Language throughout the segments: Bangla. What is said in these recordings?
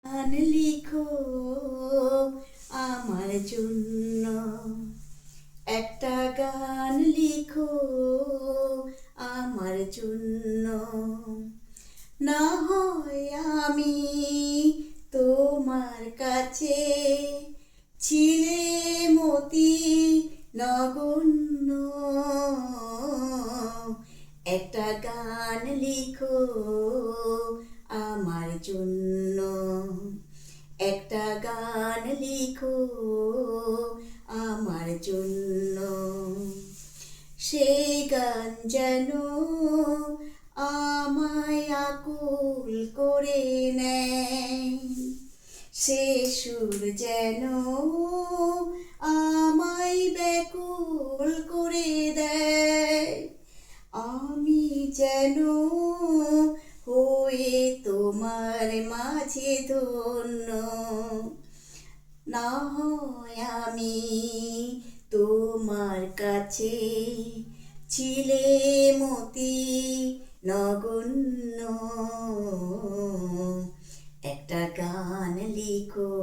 গান লিখো আমার জন্য, একটা গান লিখো আমার জন্য। না হয় আমি তোমার কাছে ছিলে মতি নগণ্য, একটা গান লিখো আমার জন্য, একটা গান লিখো আমার জন্য। সেই গান যেন আমায় আকুল করে নেয়, সে সুর যেন আমায় ব্যাকুল করে দেয়। আমি যেন হয়ে তোমার মাঝে ধন্য, না হয় আমি তোমার কাছে ছিলে মতি নগণ্য। একটা গান লিখো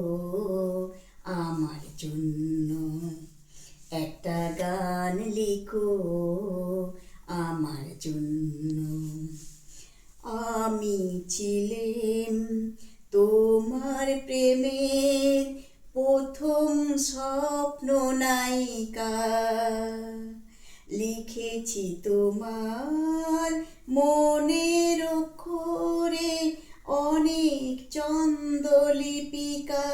আমার জন্য, একটা গান লিখো আমার জন্য। আমি ছিলাম তোমার প্রেমের প্রথম স্বপ্ন নায়িকা, লিখেছি তোমার মনের অক্ষরে অনেক চন্দ্রলিপিকা।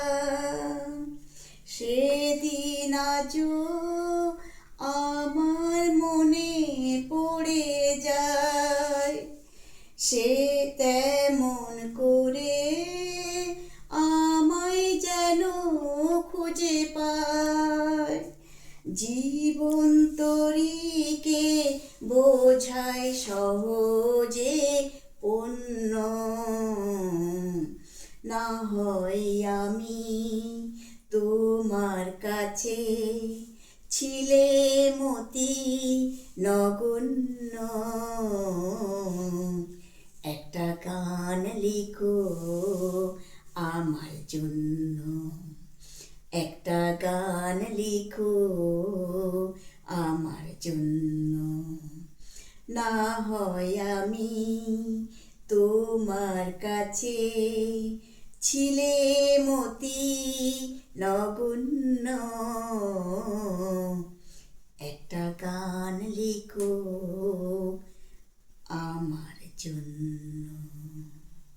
সেদিন আজও আমার মনে পড়ে যায়, সে তেমন করে আমায় যেন খুঁজে পায়। জীবন তরিকে বোঝায় সহজে পণ্য, না হয় আমি তোমার কাছে ছিলে মতি নগণ্য। একটা গান লিখো আমার জন্য, একটা গান লিখো আমার জন্য। না হয় আমি তোমার কাছে ছিলে মতি নগণ্য, একটা গান লিখো আমার জন্য।